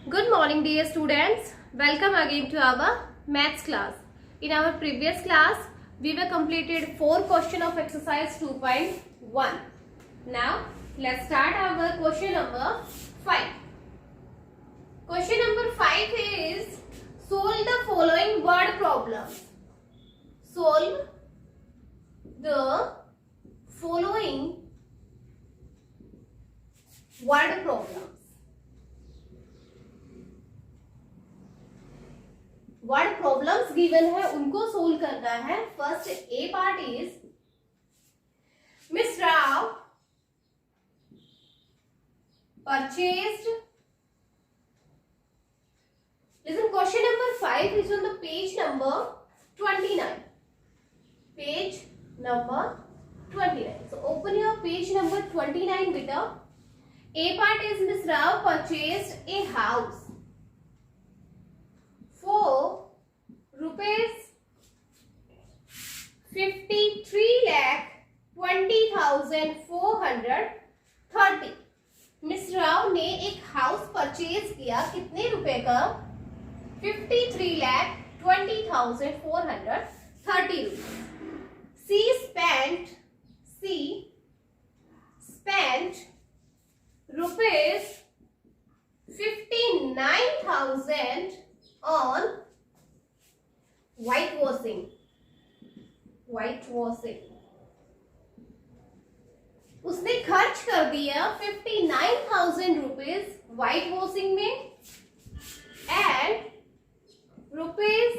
Good morning dear students. Welcome again to our maths class. In our previous class, we were completed 4 questions of exercise 2.1. Now, let's start our question number 5. Question number 5 is solve the following word problems. Solve the following word problems. Word problems given है उनको solve करना है. First A part is miss Rao purchased. Listen, question number 5 is on the page number 29. Page number 29. So open your page number 29 beta. A part is Miss Rao purchased a house for rupees 53,20,430. Miss Rao ने एक house purchase किया कितने रुपए का? 53,20,430 rupees. She spent rupees 59,000 on whitewashing. उसने खर्च कर दिया 59,000 रुपीज व्हाइट वॉशिंग में and rupees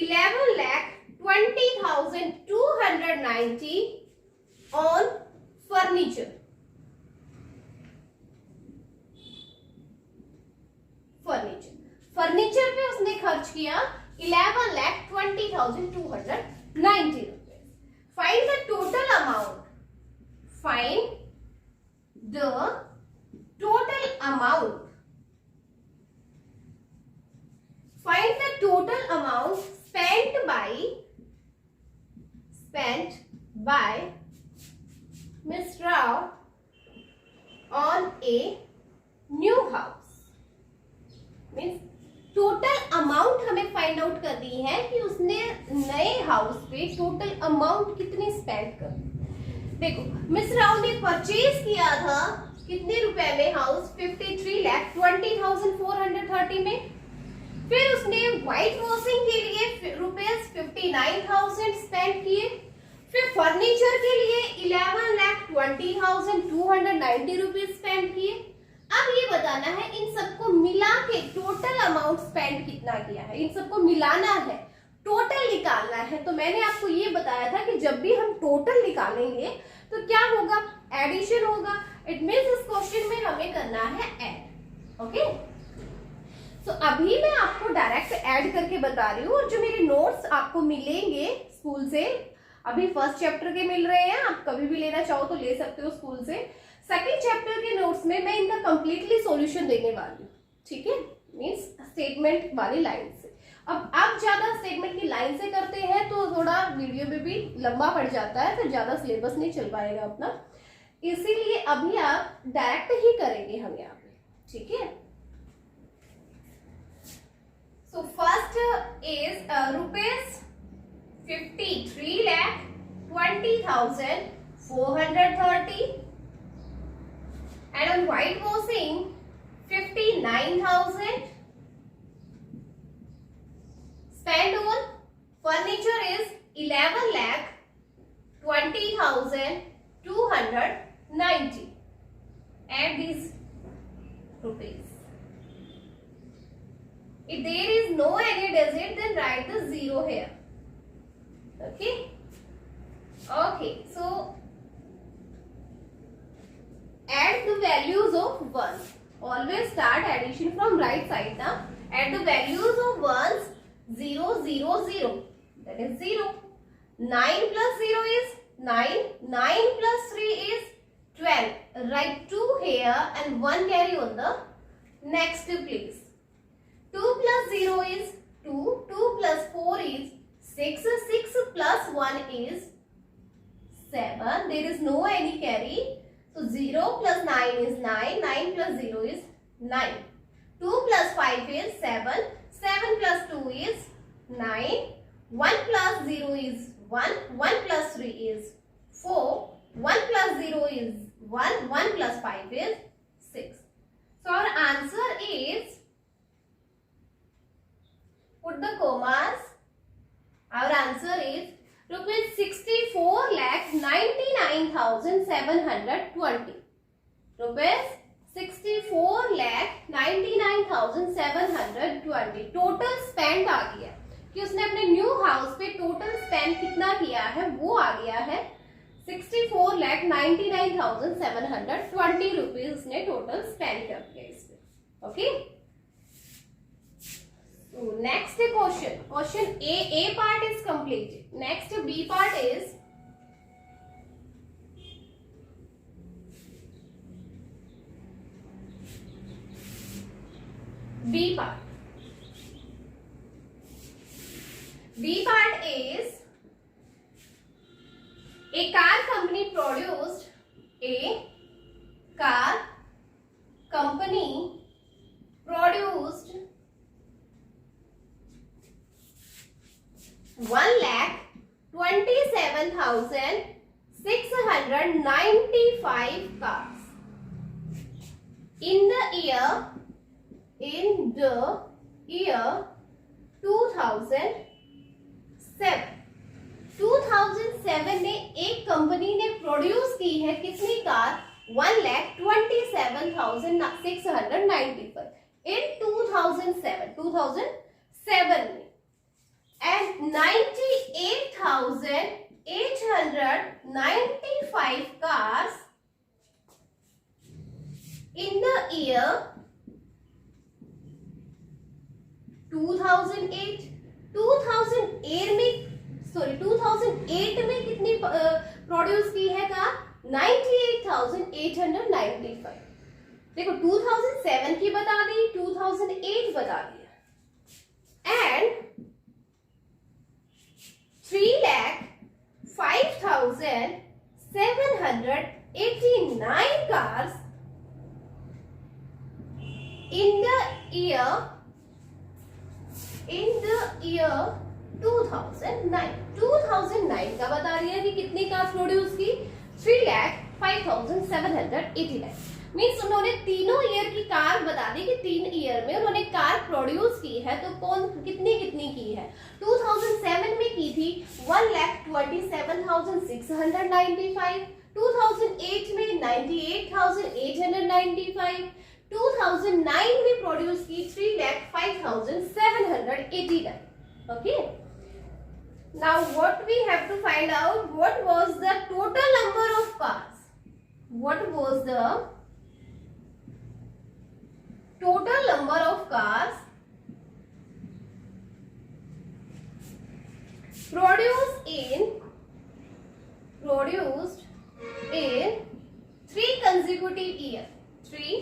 11,20,290 on furniture. Furniture पे उसने खर्च किया 11,20,290 rupees. Find the total amount. Find the total amount. Find the total amount spent by Miss Rao on a new house. Means total amount हमें find out करनी है कि उसने नए हाउस पे टोटल अमाउंट कितनी स्पेंड कर. देखो, मिस राव ने परचेज किया था कितने रुपए में हाउस? 53,20,430 में. फिर उसने व्हाइट वॉशिंग के लिए रुपीज 59,000 स्पेंड किए. फिर फर्नीचर के लिए 11,20,290 रुपीज स्पेंड किए. अब ये बताना है इन सबको मिला के टोटल अमाउंट स्पेंड कितना किया है. इन सबको मिलाना है, टोटल निकालना है. तो मैंने आपको ये बताया था कि जब भी हम टोटल निकालेंगे तो क्या होगा? एडिशन होगा. इट मींस इस क्वेश्चन में हमें करना है ऐड. ओके, सो अभी मैं आपको डायरेक्ट ऐड करके बता रही हूँ. और जो मेरे नोट्स आपको मिलेंगे स्कूल से, अभी फर्स्ट चैप्टर के मिल रहे हैं, आप कभी भी लेना चाहो तो ले सकते हो स्कूल से. सेकेंड चैप्टर के नोट्स में मैं इनका कंप्लीटली सॉल्यूशन देने वाली हूँ. ठीक है, मींस स्टेटमेंट वाली लाइन से. अब आप ज्यादा स्टेटमेंट की लाइन से करते हैं तो थोड़ा वीडियो में भी लंबा पड़ जाता है, फिर ज्यादा सिलेबस नहीं चल पाएगा अपना. इसीलिए अभी आप डायरेक्ट ही करेंगे हम यहाँ पे. ठीक है, so first is rupees 53,20,430. And on whitewashing 59,000. Spend on furniture is 11,20,290. Add these rupees. If there is no any digit, then write the 0 here. Okay. So add the values of ones. Always start addition from right side now. Add the values of ones. 0, 0, 0. That is 0. 9 plus 0 is 9. 9 plus 3 is 12. Write 2 here and 1 carry on the next place. 2 plus 0 is 2. 2 plus 4 is 6. 6 plus 1 is 7. There is no any carry. So 0 plus 9 is 9. 9 plus 0 is 9. 2 plus 5 is 7. 7 plus 2 is 9. 1 plus 0 is 1. 1 plus 3 is 4. 1 plus 0 is 1. 1 plus 5 is 6. So our answer is, put the commas. Our answer is rupees 64,99,720. Rupees 64,99,720 total spend आ गया कि उसने अपने new house पे total spend कितना किया है, वो आ गया है 64,99,720 रुपीज उसने टोटल स्पेंड कर दिया इस पे. Okay, so next question A part is completed. Next B part is B part. B part is a car company produced a car company produced 1,27,695 cars in the year 2007. 2007 में एक company ने produce की है कितनी car? 1,27,695 in 2007 में, and 98,895 cars in the year 2008 में कितनी produce की है कार? 98,895. देखो 2007 की बता दी, 2008 बता दिया, and 3,05,789 cars in the year 2009 का बता रही है कि कितनी कार प्रोड्यूस की? 3,05,789. मीन्स उन्होंने तीनों ईयर की कार बता दी कि 3 ईयर में उन्होंने कार प्रोड्यूस की है. तो कौन कितनी की है? 2007 में की थी 1,27,695. 2008 में 98,895. 2009 में प्रोड्यूस की 3,05,789. Okay. Now what we have to find out, what was the total number of cars? What was the total number of cars produced in 3 consecutive years, 3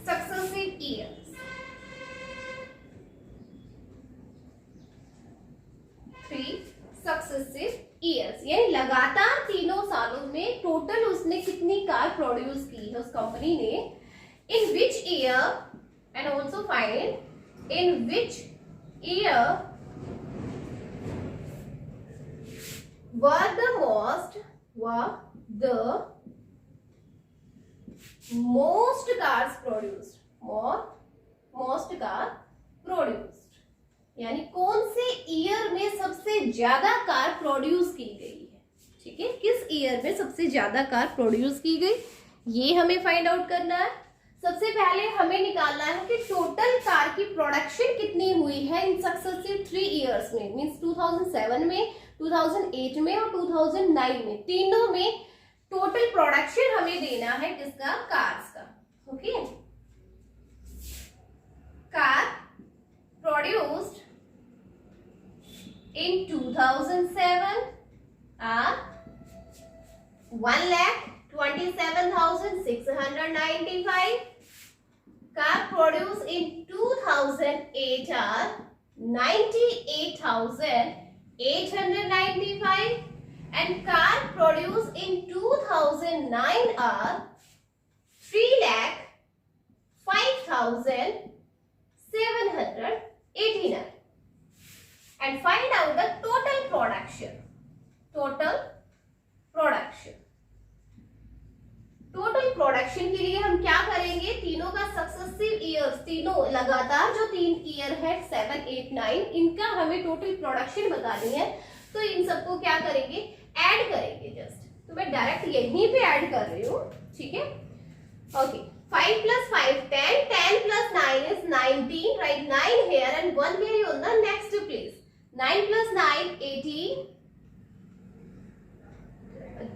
successive years. 3 successive years, यानी लगातार तीनों सालों में total उसने कितनी car produce की है उस कंपनी ने. In which year, and also find in which year were the most cars produced. Most car produced, यानी कौन से ईयर में सबसे ज्यादा कार प्रोड्यूस की गई है. ठीक है, किस ईयर में सबसे ज्यादा कार प्रोड्यूस की गई, ये हमें फाइंड आउट करना है. सबसे पहले हमें निकालना है कि टोटल कार की प्रोडक्शन कितनी हुई है इन सक्सेसिव 3 इयर्स में. मींस 2007 में, 2008 में और 2009 में, तीनों में टोटल प्रोडक्शन हमें देना है किसका? कार्स का. Okay, car produced in 2007 are 1,27,695. Car produced in 2008 are 98,895, and car produced in 2009 are 3,05,789. 45,789 and find out the total production. Total production के लिए हम क्या करेंगे, तीनों का सक्सेसिव ईयर्स, तीनों लगातार जो 3 ईयर है 7, 8, 9, इनका हमें टोटल प्रोडक्शन बतानी है। तो इन सबको क्या करेंगे, ऐड करेंगे जस्ट। तो मैं डायरेक्ट यहीं पे ऐड कर रही हूँ, ठीक है। Okay, 5 + 5 10, 10 + 9 is 19, write 9 here and 1 carry on the next place. 9 + 9 18,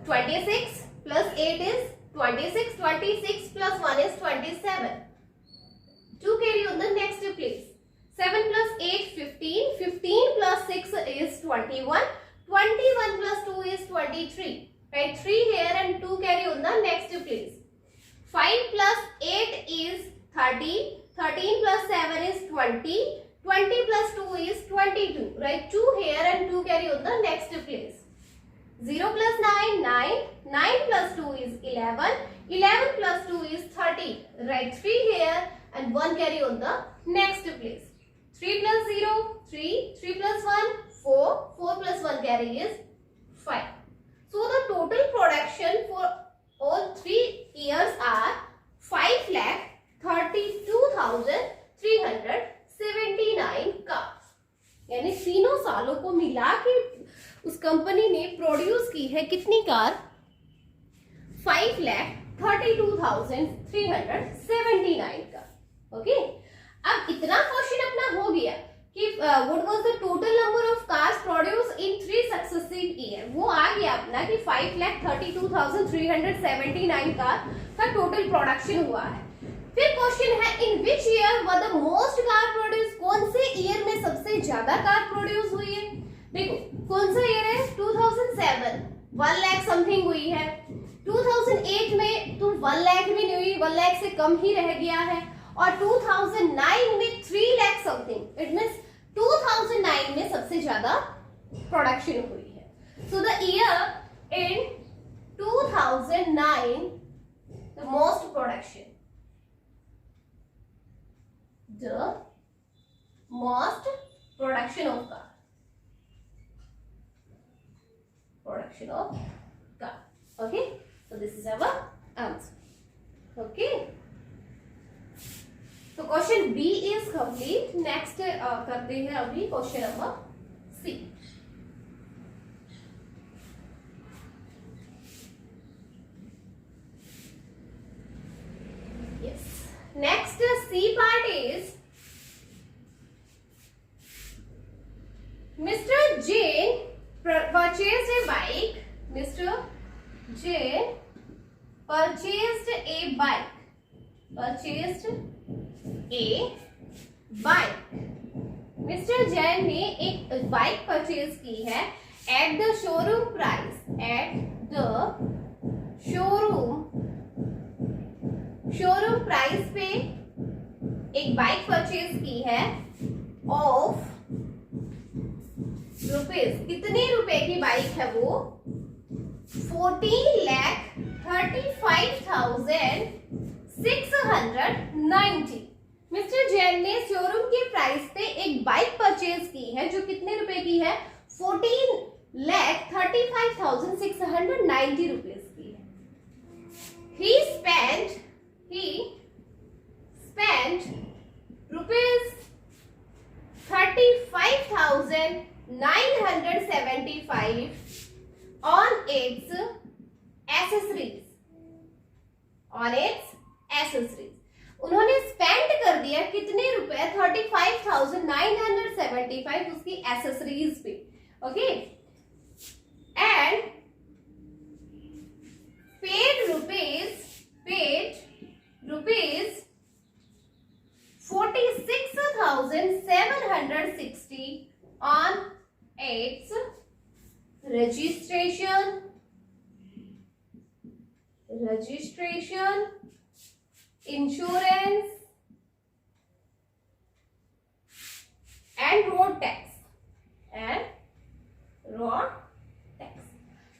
26 + 8 is 26, 26 + 1 is 27. 2 carry on the next place. 7 + 8 15, 15 + 6 is 21, 21 + 2 is 23. Write 3 here and 2 carry on the next place. 5 + 8 is 13, 13 + 7 is 20, 20 + 2 is 22. Write 2 here and 2 carry on the next place. 0 + 9 9, 9 + 2 is 11, 11 + 2 is 13. Write 3 here and 1 carry on the next place. 3 + 0 3, 3 + 1 4, 4 + 1 carry is 5. So the total production for all 3 years are 5,32,379 cars. यानी तीनों सालों को मिला के उस company ने produce की है कितनी कार, 5,32,379 कार। ओके, अब इतना क्वेश्चन अपना हो गया कि what was the total number of cars produce in 3 successive year, वो आ गया अपना कि 5,32,379 कार का टोटल प्रोडक्शन हुआ है। फिर क्वेश्चन है in which year were the most car produce, कौन से ईयर में सबसे ज्यादा कार प्रोड्यूस हुई है। देखो कौन सा ईयर है, 2007 1 लाख समथिंग हुई है। 2008 में तो 1 लाख भी नहीं हुई, 1 लाख से कम ही रह गया है। और 2009 में 3 लाख समथिंग, इट मींस 2009 में सबसे ज्यादा प्रोडक्शन हुई है। So the year in 2009 the most production, the most production of car, okay, so this is our answer. Okay, so question B is complete. Next करते हैं अभी question number C. Yes, next C part is Mr. Jain purchased a bike. Mr. Jain purchased a bike. Mr. Jain ने एक bike purchase की है at the showroom price. Showroom price पे एक bike purchase की है ऑफ रुपीज, कितने रुपए की बाइक है वो, 14,35,690। मिस्टर जैन ने शोरूम के प्राइस पे एक बाइक परचेज की है जो कितने रुपए की है, 14,35,690 रुपीज की है। He spent rupees 35,975 on its accessories. उन्होंने स्पेंड कर दिया कितने रुपए, 35,975 उसकी एसेसरीज पे। Okay, and paid rupees 46,760 on its registration, insurance and road tax.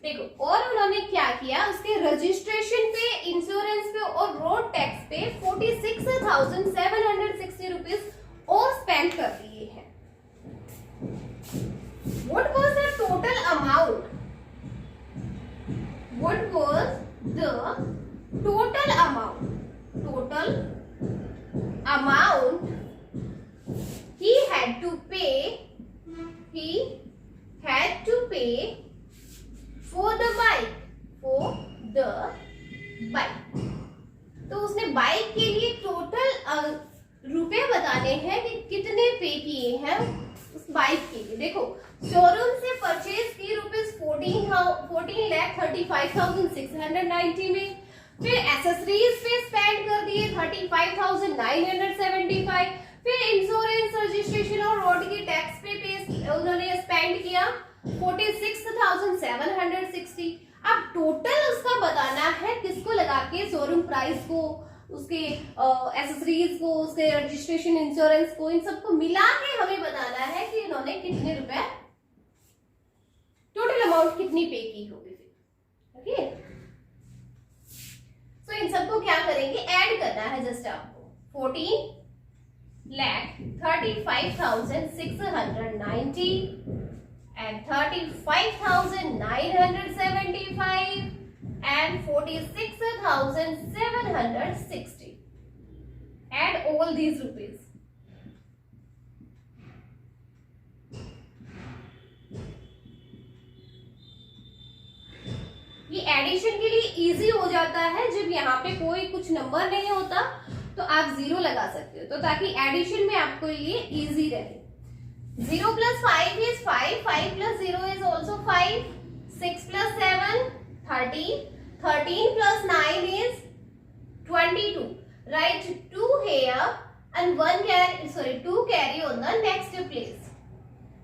देखो, और उन्होंने क्या किया, उसके रजिस्ट्रेशन पे, इंश्योरेंस पे और रोड टैक्स पे 46,760 52,760 रुपीज और स्पेंड कर दिए हैं। What was the total amount? What was the total amount? Total amount he had to pay. He had to pay for the bike. For the bike. तो उसने bike के लिए total रुपए बताने हैं कि कितने पे किए हैं उस बाइक के लिए। देखो, शोरूम से परचेज की रुपीज 14,35,690 में, फिर एसेसरीज पे स्पेंड कर दिए 35,975, फिर इंश्योरेंस, रजिस्ट्रेशन और रोड की टैक्स पे उन्होंने स्पेंड किया 46,760। अब टोटल उसका बताना है, किसको लगा के, शोरूम प्राइस को, उसके एसेसरीज को, उसके रजिस्ट्रेशन, इंश्योरेंस को, इन सबको मिला के हमें बताना है कि इन्होंने कितने रुपए, टोटल अमाउंट कितनी पे की होगी। ओके, सो इन सबको क्या करेंगे, ऐड करना है जस्ट आपको। 14,35,690 and 35,975 and 46,760. Add all these rupees. ये एडिशन के लिए इजी हो जाता है जब यहाँ पे कोई कुछ नंबर नहीं होता तो आप जीरो लगा सकते हो, तो ताकि एडिशन में आपको ये इजी रहे। 0 plus 5 is 5, 5 plus 0 is also 5, 6 plus 7, 13, 13 plus 9 is 22. Write 2 here and 2 carry on the next place.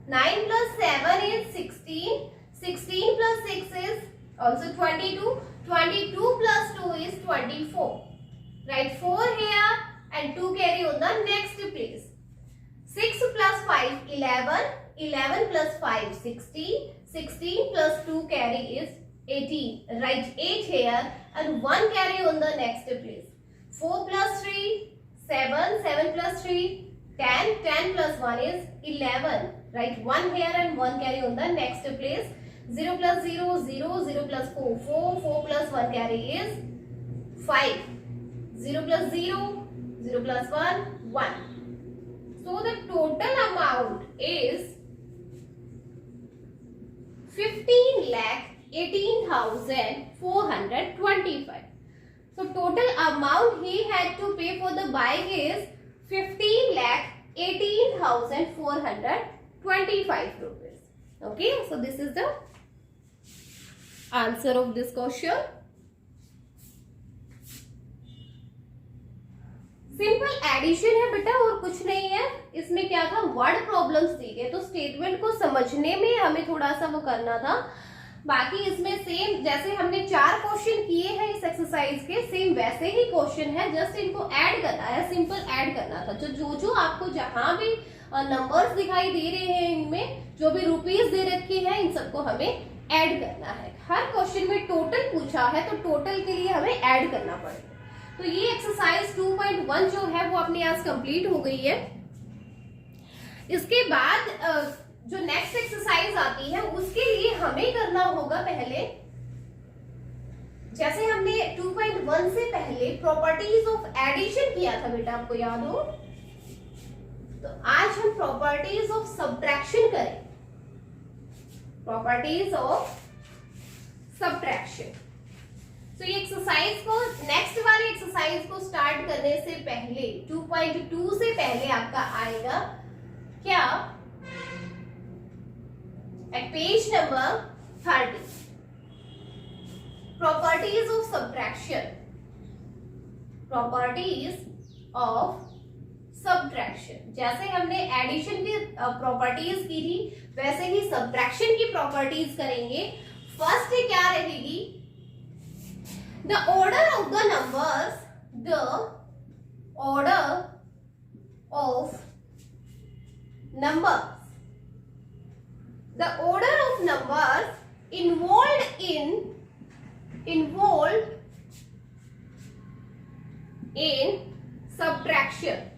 9 plus 7 is 16, 16 plus 6 is also 22, 22 plus 2 is 24. Write 4 here and 2 carry on the next place. 6 plus 5 11, 11 plus 5 16, 16 plus 2 carry is 18. Write 8 here and 1 carry on the next place. 4 plus 3 7, 7 plus 3 10, 10 plus 1 is 11. Write 1 here and 1 carry on the next place. 0 plus 0 0, 0 plus 4 4, 4 plus 1 carry is 5. 0 plus 0, 0 plus 1 1. So the total amount is 15,18,425. So total amount he had to pay for the bike is 15,18,425 rupees. Okay, so this is the answer of this question. Simple addition है बेटा और कुछ नहीं है। इसमें क्या था, word problems दी गए, तो स्टेटमेंट को समझने में हमें थोड़ा सा वो करना था। बाकी इसमें सेम जैसे हमने 4 क्वेश्चन किए हैं इस एक्सरसाइज के, सेम वैसे ही क्वेश्चन है, जस्ट इनको ऐड करना है, सिंपल ऐड करना था। जो आपको जहां भी नंबर्स दिखाई दे रहे हैं, इनमें जो भी रुपीस दे रखी है, इन सबको हमें ऐड करना है। हर क्वेश्चन में टोटल पूछा है तो टोटल के लिए हमें ऐड करना पड़ेगा। तो ये एक्सरसाइज 2.1 जो है वो अपनी आज कंप्लीट हो गई है। इसके बाद जो नेक्स्ट एक्सरसाइज आती है उसके लिए हमें करना होगा, पहले जैसे हमने 2.1 से पहले प्रॉपर्टीज ऑफ एडिशन किया था बेटा, आपको याद हो, तो आज हम प्रॉपर्टीज ऑफ सब्ट्रैक्शन करें। Properties of subtraction. तो ये एक्सरसाइज को, नेक्स्ट वाली एक्सरसाइज को स्टार्ट करने से पहले 2.2 से पहले आपका आएगा क्या, at page number 30, properties of subtraction. Properties of subtraction, जैसे हमने एडिशन की प्रॉपर्टीज की थी वैसे ही सब्ट्रैक्शन की प्रॉपर्टीज करेंगे। फर्स्ट क्या रहेगी, the order of the numbers, the order of numbers, the order of numbers involved in subtraction subtraction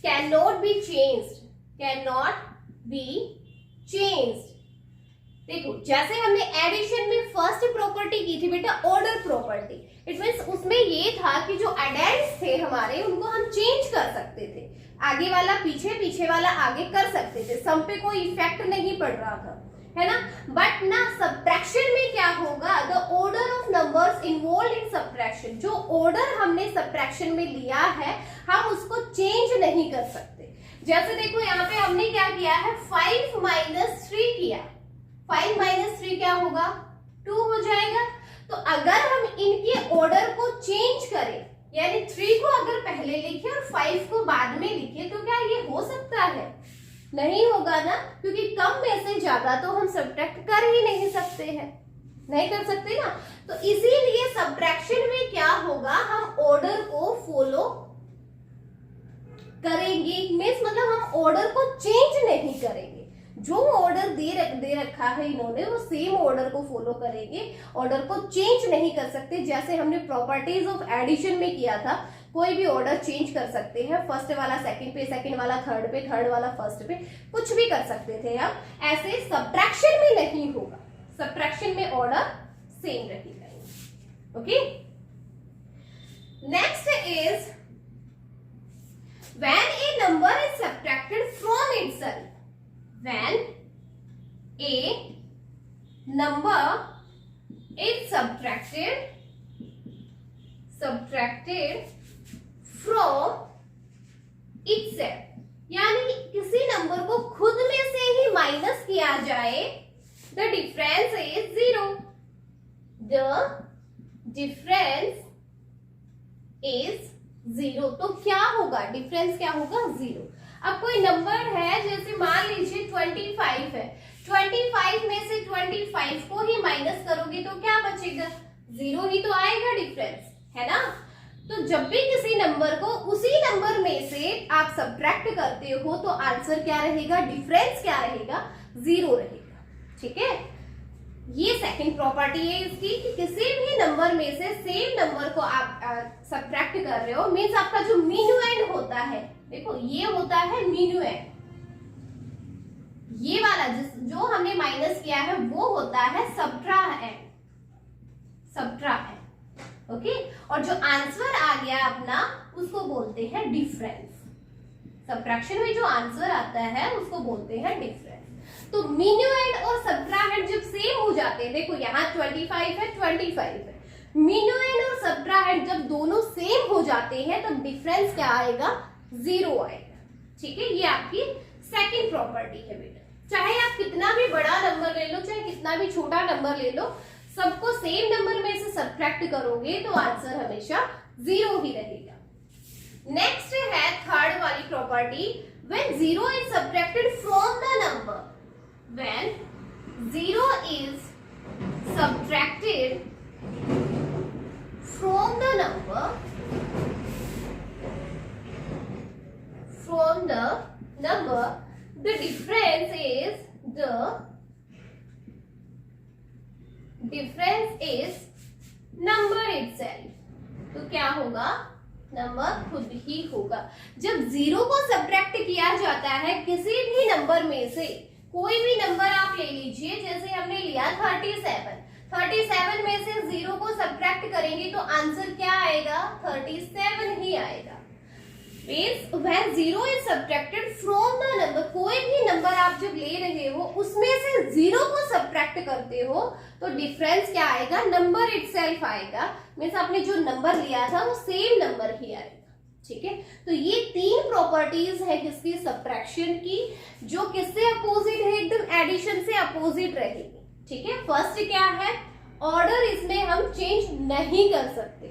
cannot be changed, cannot be changed। देखो जैसे हमने एडिशन में फर्स्ट प्रॉपर्टी की थी बेटा ऑर्डर प्रॉपर्टी, इट मींस उसमें ये था कि जो एडेंड्स थे हमारे उनको हम चेंज कर सकते थे, आगे वाला पीछे, पीछे वाला आगे कर सकते थे, सम पे कोई इफेक्ट नहीं पड़ रहा था, है ना। बट ना सब्ट्रैक्शन में क्या होगा, the order of numbers involve in subtraction, जो ऑर्डर हमने सब्ट्रैक्शन में लिया है हम उसको चेंज नहीं कर सकते। जैसे देखो यहाँ पे हमने क्या किया है, 5 - 3 किया, 5 - 3 क्या होगा, 2 हो जाएगा। तो अगर हम इनके ऑर्डर को चेंज करें, यानी 3 को अगर पहले लिखे और 5 को बाद में लिखे, तो क्या ये हो सकता है, नहीं होगा ना, क्योंकि कम में से ज्यादा तो हम सब्ट्रैक्ट कर ही नहीं सकते हैं, नहीं कर सकते ना। तो इसीलिए सब्ट्रैक्शन में क्या होगा, हम ऑर्डर को फॉलो करेंगे, मींस मतलब हम ऑर्डर को चेंज नहीं करेंगे, जो ऑर्डर दे रखा है इन्होंने वो सेम ऑर्डर को फॉलो करेंगे, ऑर्डर को चेंज नहीं कर सकते। जैसे हमने प्रॉपर्टीज ऑफ एडिशन में किया था, कोई भी ऑर्डर चेंज कर सकते हैं, फर्स्ट वाला सेकंड पे, सेकंड वाला थर्ड पे, थर्ड वाला फर्स्ट पे, कुछ भी कर सकते थे हम। ऐसे सब्ट्रैक्शन में नहीं होगा, सब्ट्रैक्शन में ऑर्डर सेम रहेगा। Okay, next is when a number is subtracted from itself, when a number is subtracted from itself, यानी किसी नंबर को खुद में से ही माइनस किया जाए, the difference is 0, the difference is 0। तो क्या होगा, डिफरेंस क्या होगा, 0। अब कोई नंबर है, जैसे मान लीजिए 25 है, 25 में से 25 को ही माइनस करोगे तो क्या बचेगा, 0 ही तो आएगा डिफरेंस, है ना। तो जब भी किसी नंबर को उसी नंबर में से आप सब्ट्रैक्ट करते हो तो आंसर क्या रहेगा, डिफरेंस क्या रहेगा, 0 रहेगा। ठीक है, ये सेकंड प्रॉपर्टी है इसकी कि किसी भी नंबर में से सेम नंबर को आप सब्ट्रैक्ट कर रहे हो, मींस आपका जो मिन्यूएंड होता है, देखो ये होता है मिन्यूएंड, ये वाला जो हमने माइनस किया है वो होता है सब्ट्राएंड, सब्ट्राएंड। ओके, और जो आंसर आ गया अपना उसको बोलते हैं डिफरेंस। सब्ट्रैक्शन में जो आंसर आता है उसको बोलते हैं डिफरेंस। तो मिन्यूएंड और सब्ट्राएंड जब सेम हो जाते हैं, देखो यहाँ 25 है, 25 है, मिन्यूएंड और सब्ट्राएंड जब दोनों सेम हो जाते हैं तो डिफरेंस क्या आएगा, 0 आएगा। ठीक है, ये आपकी सेकंड प्रॉपर्टी है बेटा। चाहे आप कितना भी बड़ा नंबर ले लो, चाहे कितना भी छोटा नंबर ले लो, सबको सेम नंबर में से सब्ट्रैक्ट करोगे तो आंसर हमेशा 0 ही रहेगा। नेक्स्ट है थर्ड वाली property, when 0 is subtracted from the number, when 0 is subtracted from the number, the difference is number itself। तो क्या होगा, नंबर खुद ही होगा। जब 0 को सब्ट्रैक्ट किया जाता है किसी भी नंबर में से, कोई भी नंबर आप ले लीजिए, जैसे हमने लिया 37 में से 0 को सब्ट्रैक्ट करेंगे तो आंसर क्या आएगा, 37 ही आएगा। Means when 0 is subtracted from the number, कोई भी नंबर आप जब ले रहे हो उसमें से 0 को सब्ट्रैक्ट करते हो तो डिफरेंस क्या आएगा, नंबर इटसेल्फ आएगा। मींस आपने जो नंबर लिया था वो सेम नंबर ही आएगा। ठीक है, तो ये 3 प्रॉपर्टीज है किसकी, सब्ट्रैक्शन की, जो किससे अपोजिट है, एकदम एडिशन से अपोजिट रहेगी। ठीक है, फर्स्ट क्या है, ऑर्डर इसमें हम चेंज नहीं कर सकते,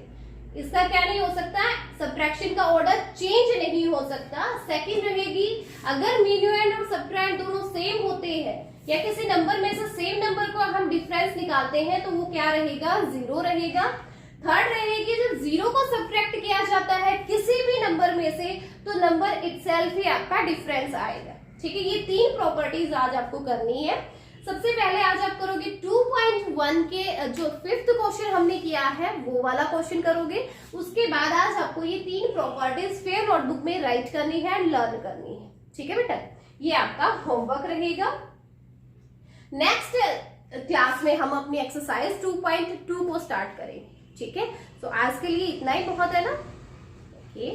इसका क्या नहीं हो सकता, सब्ट्रैक्शन का ऑर्डर चेंज नहीं हो सकता। सेकंड रहेगी, अगर मिन्यूएंड और सब्ट्रैक्ट दोनों सेम होते हैं या किसी नंबर में से सेम नंबर को हम डिफरेंस निकालते हैं तो वो क्या रहेगा, 0 रहेगा। थर्ड रहेगी, जब 0 को सब्ट्रैक्ट किया जाता है किसी भी नंबर में से तो नंबर इटसेल्फ ही आपका डिफरेंस आएगा। ठीक है, ये 3 प्रॉपर्टीज आज आपको करनी है। सबसे पहले आज आप करोगे 2.1 1 के जो 5th क्वेश्चन हमने किया है वो वाला क्वेश्चन करोगे। उसके बाद आज आपको ये 3 प्रॉपर्टीज फेयर नोटबुक में राइट करनी है, लर्न करनी है। ठीक है बेटा, ये आपका होमवर्क रहेगा। नेक्स्ट क्लास में हम अपनी एक्सरसाइज 2.2 को स्टार्ट करेंगे। ठीक है, तो आज के लिए इतना ही बहुत है ना। ओके।